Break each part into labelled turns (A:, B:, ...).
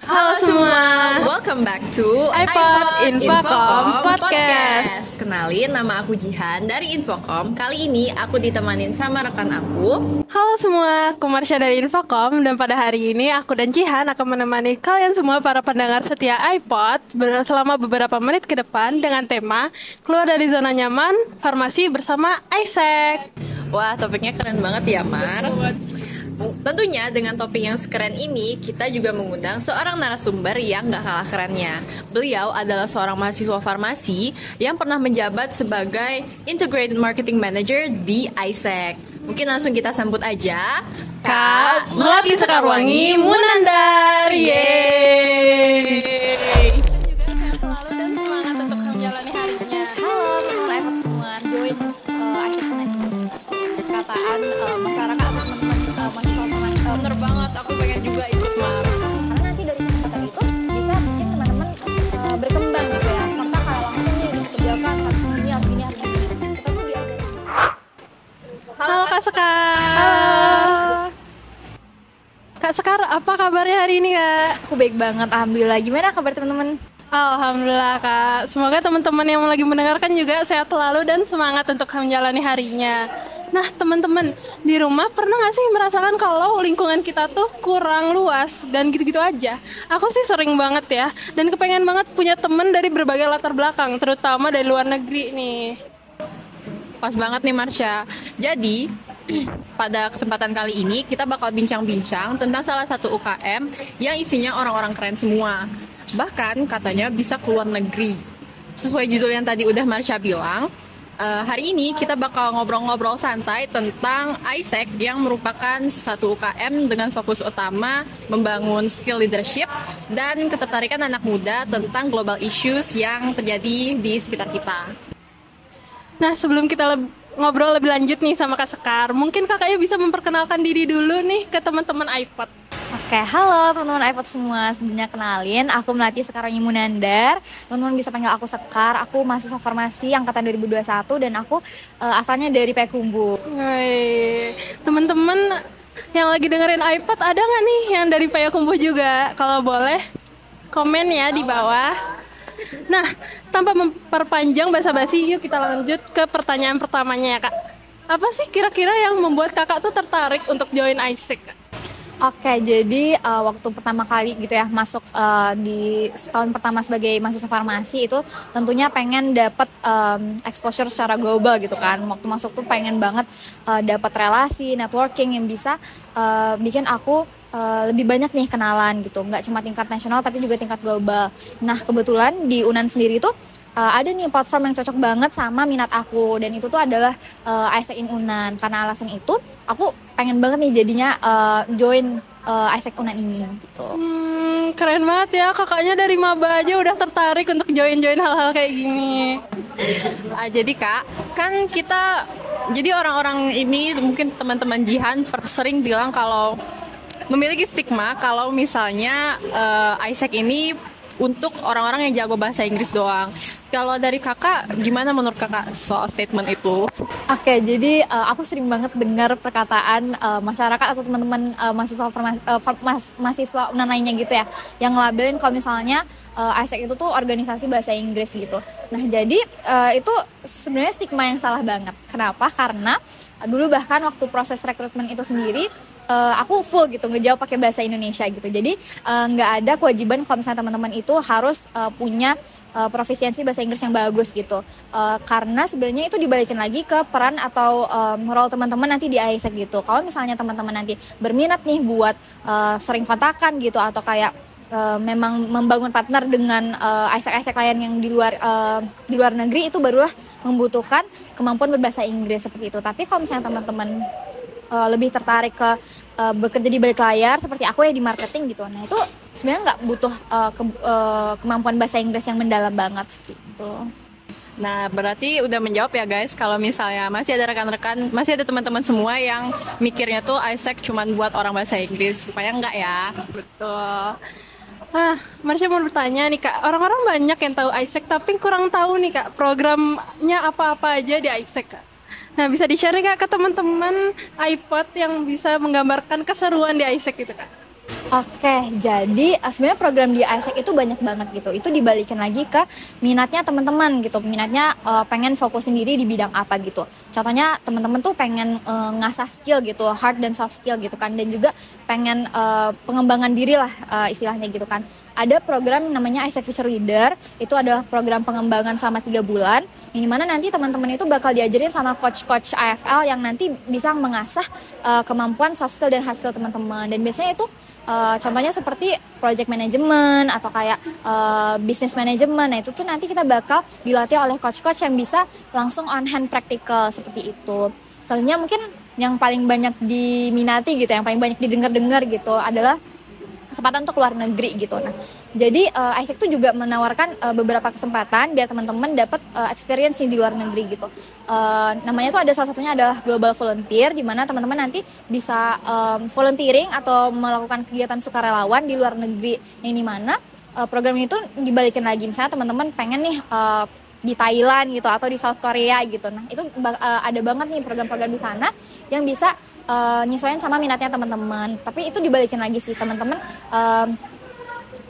A: Halo semua,
B: welcome back to
A: iPod Infocom Podcast.
B: Kenalin, nama aku Jihan dari Infocom. Kali ini aku ditemanin sama rekan aku.
A: Halo semua, aku Marsha dari Infocom. Dan pada hari ini aku dan Jihan akan menemani kalian semua para pendengar setia iPod selama beberapa menit ke depan dengan tema Keluar dari Zona Nyaman, Farmasi bersama Isaac.
B: Wah, topiknya keren banget ya, Mar. Tentunya dengan topik yang sekeren ini, kita juga mengundang seorang narasumber yang gak kalah kerennya. Beliau adalah seorang mahasiswa farmasi yang pernah menjabat sebagai Integrated Marketing Manager di Isaac. Mungkin langsung kita sambut aja
A: Kak Melati Sekarwangi Munandar. Yeay. Juga sehat selalu dan semangat untuk menjalani harinya.
C: Halo teman-teman iPod semua, join Isaac Connect. Perkataan masyarakat atau teman-teman mahasiswa.
B: Bener banget, aku pengen juga ikut, Mar.
C: Karena nanti dari kesempatan itu bisa bikin teman-teman berkembang gitu ya. Serta kayak langsung nih dikerjakan harus begini, harus gini, harus gini. Kita tuh diajarin.
A: Halo Kak Sekar.
C: Halo.
A: Kak Sekar, apa kabarnya hari ini Kak?
C: Aku baik banget, alhamdulillah. Gimana kabar teman-teman?
A: Alhamdulillah Kak. Semoga teman-teman yang lagi mendengarkan juga sehat selalu dan semangat untuk menjalani harinya. Nah teman-teman, di rumah pernah gak sih merasakan kalau lingkungan kita tuh kurang luas dan gitu-gitu aja? Aku sih sering banget ya, dan kepengen banget punya temen dari berbagai latar belakang, terutama dari luar negeri nih.
B: Pas banget nih, Marsha. Jadi, pada kesempatan kali ini kita bakal bincang-bincang tentang salah satu UKM yang isinya orang-orang keren semua. Bahkan katanya bisa keluar negeri. Sesuai judul yang tadi udah Marsha bilang, hari ini kita bakal ngobrol-ngobrol santai tentang Isaac yang merupakan satu UKM dengan fokus utama membangun skill leadership dan ketertarikan anak muda tentang global issues yang terjadi di sekitar kita.
A: Nah sebelum kita ngobrol lebih lanjut nih sama Kak Sekar, mungkin kakaknya bisa memperkenalkan diri dulu nih ke teman-teman iPod.
C: Oke, halo teman-teman iPod semua. Sebelumnya kenalin, aku Melati Sekarwangi Munandar. Teman-teman bisa panggil aku Sekar. Aku mahasiswa farmasi angkatan 2021 dan aku asalnya dari Payakumbuh.
A: Woi, teman-teman yang lagi dengerin iPod ada nggak nih yang dari Payakumbuh juga? Kalau boleh komen ya di bawah. Nah, tanpa memperpanjang basa-basi, yuk kita lanjut ke pertanyaan pertamanya ya Kak. Apa sih kira-kira yang membuat kakak tuh tertarik untuk join Isaac?
C: Oke, jadi waktu pertama kali gitu ya masuk di setahun pertama sebagai mahasiswa farmasi itu tentunya pengen dapat exposure secara global gitu kan. Waktu masuk tuh pengen banget dapat relasi, networking yang bisa bikin aku lebih banyak nih kenalan gitu. Nggak cuma tingkat nasional tapi juga tingkat global. Nah, kebetulan di UNAN sendiri tuh ada nih platform yang cocok banget sama minat aku, dan itu tuh adalah Isaac in UNAN. Karena alasan itu aku pengen banget nih jadinya join Isaac UNAN ini gitu.
A: Keren banget ya, kakaknya dari maba aja udah tertarik untuk join hal-hal kayak gini.
B: Jadi Kak, kan kita, jadi orang-orang ini mungkin teman-teman Jihan sering bilang kalau memiliki stigma kalau misalnya Isaac ini untuk orang-orang yang jago bahasa Inggris doang. Kalau dari kakak, gimana menurut kakak soal statement itu?
C: Oke, jadi aku sering banget dengar perkataan masyarakat atau teman-teman mahasiswa UNAN lainnya gitu ya, yang labelin kalau misalnya Isaac itu tuh organisasi bahasa Inggris gitu. Nah, jadi itu sebenarnya stigma yang salah banget. Kenapa? Karena dulu bahkan waktu proses rekrutmen itu sendiri aku full gitu ngejawab pakai bahasa Indonesia gitu. Jadi nggak ada kewajiban kalau misalnya teman-teman itu harus punya profisiensi bahasa Inggris yang bagus gitu. Karena sebenarnya itu dibalikin lagi ke peran atau role teman-teman nanti di Isaac gitu. Kalau misalnya teman-teman nanti berminat nih buat sering kontakan gitu atau kayak memang membangun partner dengan Isaac lain yang di luar negeri, itu barulah membutuhkan kemampuan berbahasa Inggris seperti itu. Tapi kalau misalnya teman-teman lebih tertarik ke bekerja di balik layar seperti aku ya di marketing gitu, nah itu sebenarnya nggak butuh kemampuan bahasa Inggris yang mendalam banget seperti itu.
B: Nah, berarti udah menjawab ya guys, kalau misalnya masih ada rekan-rekan, masih ada teman-teman semua yang mikirnya tuh Isaac cuman buat orang bahasa Inggris, supaya enggak ya.
A: Betul. Marsha mau bertanya nih Kak, orang-orang banyak yang tahu Isaac tapi kurang tahu nih Kak programnya apa-apa aja di Isaac Kak. Nah, bisa di-share Kak ke teman-teman iPod yang bisa menggambarkan keseruan di Isaac gitu Kak.
C: Oke, jadi sebenarnya program di ISEC itu banyak banget gitu. Itu dibalikin lagi ke minatnya teman-teman gitu. Minatnya pengen fokus sendiri di bidang apa gitu. Contohnya teman-teman tuh pengen ngasah skill gitu, hard dan soft skill gitu kan. Dan juga pengen pengembangan diri lah istilahnya gitu kan. Ada program namanya ISEC Future Leader. Itu adalah program pengembangan selama 3 bulan. Yang dimana nanti teman-teman itu bakal diajarin sama coach-coach AFL yang nanti bisa mengasah kemampuan soft skill dan hard skill teman-teman. Dan biasanya itu contohnya seperti project management atau kayak business management. Nah itu tuh nanti kita bakal dilatih oleh coach-coach yang bisa langsung on hand practical seperti itu. Contohnya mungkin yang paling banyak diminati gitu, yang paling banyak didengar-dengar gitu adalah kesempatan untuk luar negeri gitu. Nah, jadi ISEC itu juga menawarkan beberapa kesempatan biar teman-teman dapat experience di luar negeri gitu. Namanya tuh ada salah satunya adalah Global Volunteer, di mana teman-teman nanti bisa volunteering atau melakukan kegiatan sukarelawan di luar negeri. Yang di mana program itu dibalikin lagi, misalnya teman-teman pengen nih di Thailand gitu atau di South Korea gitu. Nah, itu ada banget nih program-program di sana yang bisa nyesuaiin sama minatnya teman-teman. Tapi itu dibalikin lagi sih teman-teman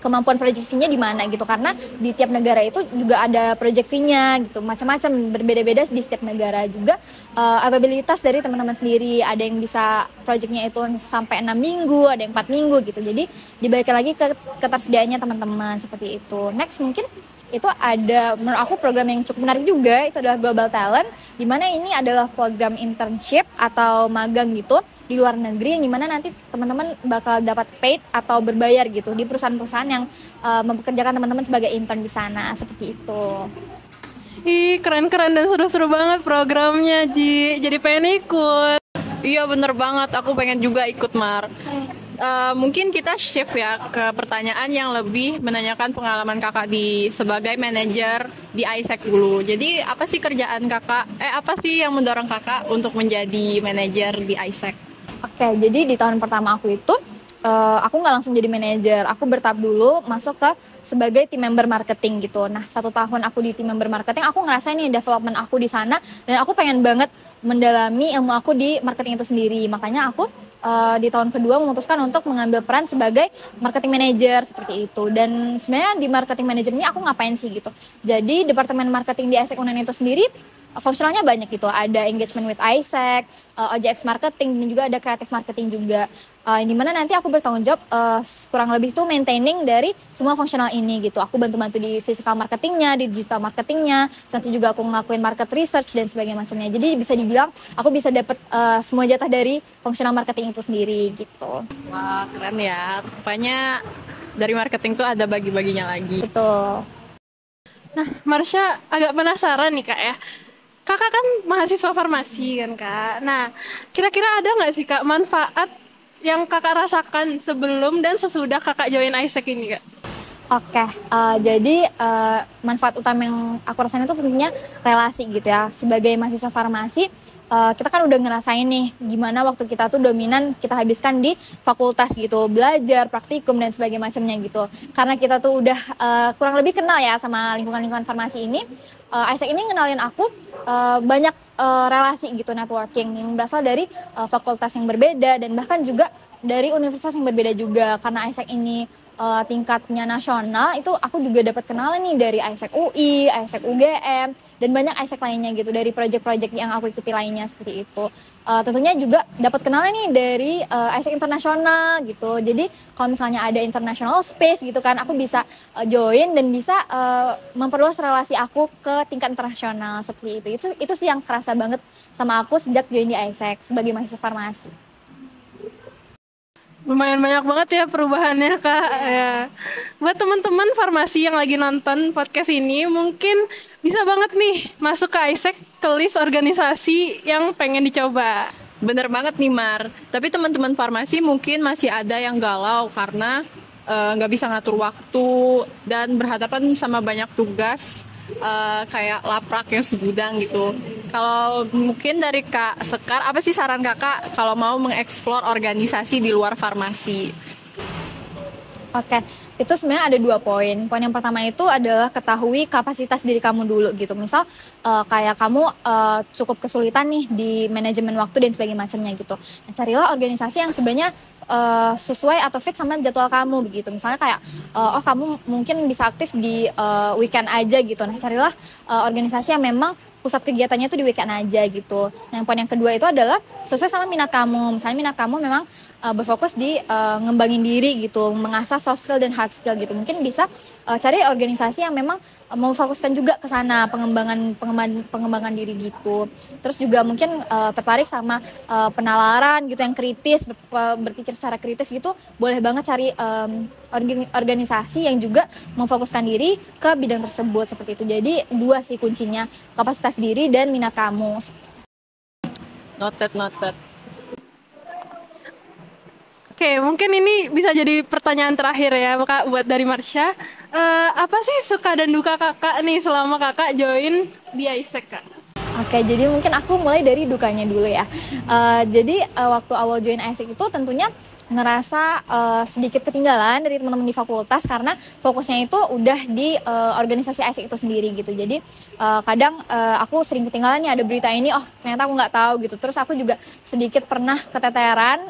C: kemampuan project fee-nya di mana gitu, karena di tiap negara itu juga ada project fee-nya gitu, macam-macam, berbeda-beda di setiap negara. Juga availabilitas dari teman-teman sendiri, ada yang bisa project-nya itu sampai 6 minggu, ada yang 4 minggu gitu. Jadi dibalikin lagi ke ketersediaannya teman-teman seperti itu. Next mungkin itu ada menurut aku program yang cukup menarik juga, itu adalah Global Talent, di mana ini adalah program internship atau magang gitu di luar negeri, yang dimana nanti teman-teman bakal dapat paid atau berbayar gitu di perusahaan-perusahaan yang mempekerjakan teman-teman sebagai intern di sana, seperti itu.
A: Ih, keren-keren dan seru-seru banget programnya, Ji. Jadi pengen ikut.
B: Iya bener banget, aku pengen juga ikut Mar. Mungkin kita shift ya ke pertanyaan yang lebih menanyakan pengalaman kakak sebagai manajer di ISEC dulu. Jadi apa sih kerjaan kakak? Apa sih yang mendorong kakak untuk menjadi manajer di ISEC?
C: Oke, jadi di tahun pertama aku itu aku nggak langsung jadi manajer, aku bertahap dulu masuk ke sebagai tim member marketing gitu. Nah 1 tahun aku di tim member marketing, aku ngerasain nih development aku di sana, dan aku pengen banget mendalami ilmu aku di marketing itu sendiri. Makanya aku di tahun kedua memutuskan untuk mengambil peran sebagai marketing manager seperti itu. Dan sebenarnya di marketing manager ini aku ngapain sih gitu. Jadi departemen marketing di ISEC UNEN itu sendiri fungsionalnya banyak gitu, ada engagement with ISEC, OJX marketing, dan juga ada creative marketing juga. Di mana nanti aku bertanggung jawab kurang lebih tuh maintaining dari semua fungsional ini gitu. Aku bantu-bantu di physical marketingnya, di digital marketingnya, nanti juga aku ngelakuin market research dan sebagainya macamnya. Jadi bisa dibilang aku bisa dapat semua jatah dari fungsional marketing itu sendiri gitu.
B: Wah keren ya, rupanya dari marketing tuh ada bagi-baginya lagi.
C: Betul.
A: Nah, Marsha agak penasaran nih Kak ya. Kakak kan mahasiswa farmasi kan Kak. Nah, kira-kira ada nggak sih Kak manfaat yang Kakak rasakan sebelum dan sesudah Kakak join ISEC ini Kak?
C: Oke, jadi manfaat utama yang aku rasain itu tentunya relasi gitu ya. Sebagai mahasiswa farmasi, kita kan udah ngerasain nih gimana waktu kita tuh dominan kita habiskan di fakultas gitu, belajar, praktikum dan sebagainya macamnya gitu. Karena kita tuh udah kurang lebih kenal ya sama lingkungan-lingkungan farmasi ini, ISEC ini ngenalin aku banyak relasi gitu, networking yang berasal dari fakultas yang berbeda dan bahkan juga dari universitas yang berbeda juga. Karena ISEC ini tingkatnya nasional, itu aku juga dapat kenalan nih dari ISEC UI, ISEC UGM, dan banyak ISEC lainnya gitu, dari project-project yang aku ikuti lainnya seperti itu. Tentunya juga dapat kenalan nih dari ISEC internasional gitu. Jadi kalau misalnya ada international space gitu kan, aku bisa join dan bisa memperluas relasi aku ke tingkat internasional seperti itu. Itu sih yang kerasa banget sama aku sejak join di ISEC sebagai mahasiswa farmasi.
A: Lumayan banyak banget ya perubahannya Kak ya. Buat teman-teman farmasi yang lagi nonton podcast ini, mungkin bisa banget nih masuk ke ISEC, ke list organisasi yang pengen dicoba.
B: Bener banget nih Mar, tapi teman-teman farmasi mungkin masih ada yang galau karena nggak bisa ngatur waktu dan berhadapan sama banyak tugas kayak laprak yang segudang gitu. Kalau mungkin dari Kak Sekar, apa sih saran kakak kalau mau mengeksplor organisasi di luar farmasi?
C: Oke, itu sebenarnya ada 2 poin. Poin yang pertama itu adalah ketahui kapasitas diri kamu dulu gitu. Misal kayak kamu cukup kesulitan nih di manajemen waktu dan sebagainya macamnya gitu. Nah, carilah organisasi yang sebenarnya sesuai atau fit sama jadwal kamu begitu. Misalnya kayak oh kamu mungkin bisa aktif di weekend aja gitu. Nah, carilah organisasi yang memang pusat kegiatannya itu di weekend aja gitu. Nah, yang poin yang kedua itu adalah sesuai sama minat kamu. Misalnya minat kamu memang berfokus di ngembangin diri gitu, mengasah soft skill dan hard skill gitu. Mungkin bisa cari organisasi yang memang memfokuskan juga ke sana, pengembangan diri gitu. Terus juga mungkin tertarik sama penalaran gitu yang kritis, berpikir secara kritis gitu. Boleh banget cari organisasi yang juga memfokuskan diri ke bidang tersebut seperti itu. Jadi 2 sih kuncinya, kapasitas diri dan minat kamu.
B: Noted.
A: Oke, mungkin ini bisa jadi pertanyaan terakhir ya Kak buat dari Marsha. Apa sih suka dan duka kakak nih selama kakak join di AIESEC, Kak?
C: Oke, jadi mungkin aku mulai dari dukanya dulu ya. Jadi waktu awal join AIESEC itu tentunya ngerasa sedikit ketinggalan dari teman-teman di fakultas karena fokusnya itu udah di organisasi AIESEC itu sendiri gitu. Jadi kadang aku sering ketinggalan nih ada berita ini, oh ternyata aku nggak tahu gitu. Terus aku juga sedikit pernah keteteran,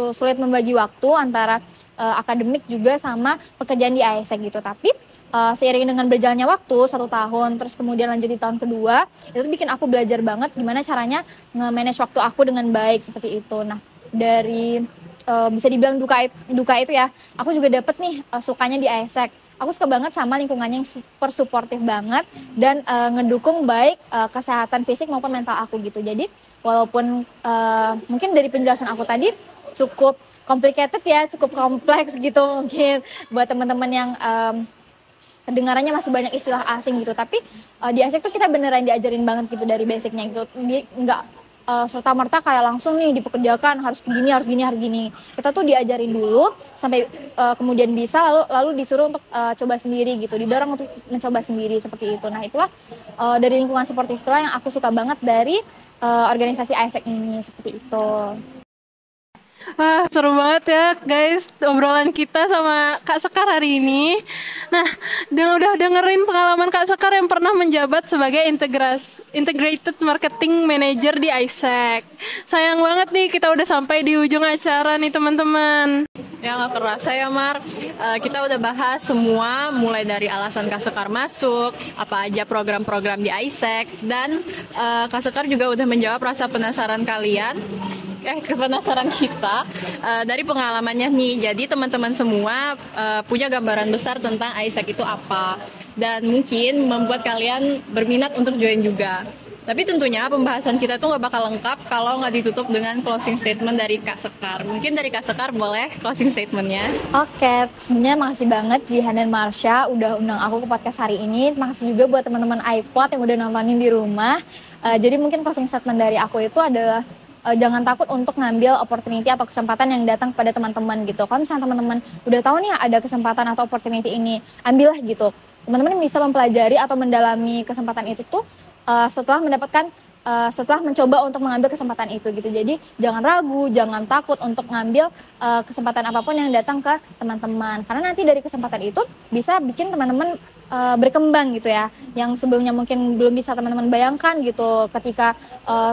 C: sulit membagi waktu antara akademik juga sama pekerjaan di AIESEC gitu. Tapi seiring dengan berjalannya waktu 1 tahun, terus kemudian lanjut di tahun kedua, itu bikin aku belajar banget gimana caranya nge-manage waktu aku dengan baik seperti itu. Nah, dari bisa dibilang duka itu ya, aku juga dapet nih sukanya di AIESEC. Aku suka banget sama lingkungannya yang super suportif banget dan ngedukung baik kesehatan fisik maupun mental aku gitu. Jadi walaupun mungkin dari penjelasan aku tadi cukup complicated ya, cukup kompleks gitu mungkin buat teman-teman yang kedengarannya masih banyak istilah asing gitu, tapi di AIESEC tuh kita beneran diajarin banget gitu dari basicnya gitu. Nggak serta-merta kayak langsung nih dipekerjakan harus gini. Kita tuh diajarin dulu sampai kemudian bisa lalu disuruh untuk coba sendiri gitu, didorong untuk mencoba sendiri seperti itu. Nah, itulah dari lingkungan suportif itulah yang aku suka banget dari organisasi AIESEC ini seperti itu.
A: Wah, seru banget ya guys obrolan kita sama Kak Sekar hari ini. Nah, udah dengerin pengalaman Kak Sekar yang pernah menjabat sebagai Integrated Marketing Manager di AIESEC. Sayang banget nih kita udah sampai di ujung acara nih teman-teman.
B: Ya nggak kerasa ya Mar, kita udah bahas semua mulai dari alasan Kak Sekar masuk, apa aja program-program di AIESEC, dan Kak Sekar juga udah menjawab rasa penasaran kalian. Kepenasaran kita dari pengalamannya nih. Jadi teman-teman semua punya gambaran besar tentang AIESEC itu apa, dan mungkin membuat kalian berminat untuk join juga. Tapi tentunya pembahasan kita tuh nggak bakal lengkap kalau nggak ditutup dengan closing statement dari Kak Sekar. Mungkin dari Kak Sekar boleh closing statementnya.
C: Oke, sebenarnya makasih banget Jihan dan Marsha udah undang aku ke podcast hari ini. Makasih juga buat teman-teman iPod yang udah nontonin di rumah. Jadi mungkin closing statement dari aku itu adalah jangan takut untuk ngambil opportunity atau kesempatan yang datang kepada teman-teman gitu. Kalau misalnya teman-teman udah tahu nih ada kesempatan atau opportunity ini, ambillah gitu. Teman-teman bisa mempelajari atau mendalami kesempatan itu tuh setelah mencoba untuk mengambil kesempatan itu gitu. Jadi jangan ragu, jangan takut untuk ngambil kesempatan apapun yang datang ke teman-teman. Karena nanti dari kesempatan itu bisa bikin teman-teman berkembang gitu ya. Yang sebelumnya mungkin belum bisa teman-teman bayangkan gitu ketika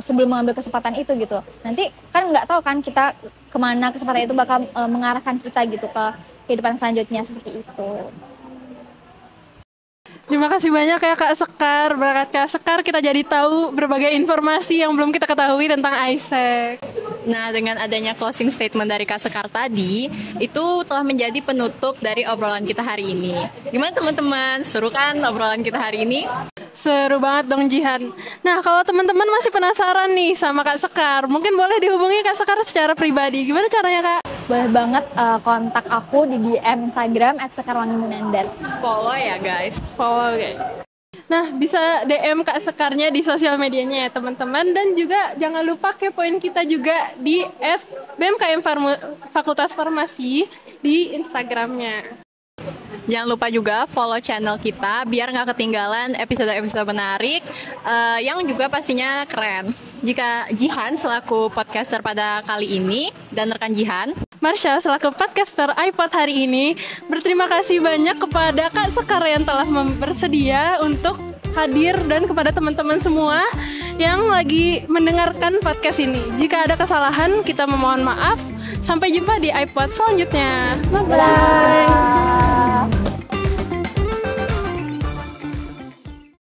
C: sebelum mengambil kesempatan itu gitu. Nanti kan nggak tahu kan kita kemana kesempatan itu bakal mengarahkan kita gitu ke kehidupan selanjutnya seperti itu.
A: Terima kasih banyak ya Kak Sekar. Berkat Kak Sekar kita jadi tahu berbagai informasi yang belum kita ketahui tentang AIESEC.
B: Nah, dengan adanya closing statement dari Kak Sekar tadi, itu telah menjadi penutup dari obrolan kita hari ini. Gimana teman-teman? Seru kan obrolan kita hari ini?
A: Seru banget dong Jihan. Nah, kalau teman-teman masih penasaran nih sama Kak Sekar, mungkin boleh dihubungi Kak Sekar secara pribadi. Gimana caranya Kak?
C: Boleh banget kontak aku di DM Instagram @sekarwangimunandar.
B: Follow ya guys.
A: Follow guys. Nah, bisa DM Kak Sekarnya di sosial medianya ya teman-teman. Dan juga jangan lupa kepoin kita juga di @BMKM Fakultas Farmasi di Instagramnya.
B: Jangan lupa juga follow channel kita biar nggak ketinggalan episode-episode menarik yang juga pastinya keren. Jika Jihan selaku podcaster pada kali ini dan rekan Jihan,
A: Marsha selaku podcaster iPod hari ini berterima kasih banyak kepada Kak Sekar yang telah bersedia untuk hadir dan kepada teman-teman semua yang lagi mendengarkan podcast ini. Jika ada kesalahan kita memohon maaf. Sampai jumpa di iPod selanjutnya. Bye-bye.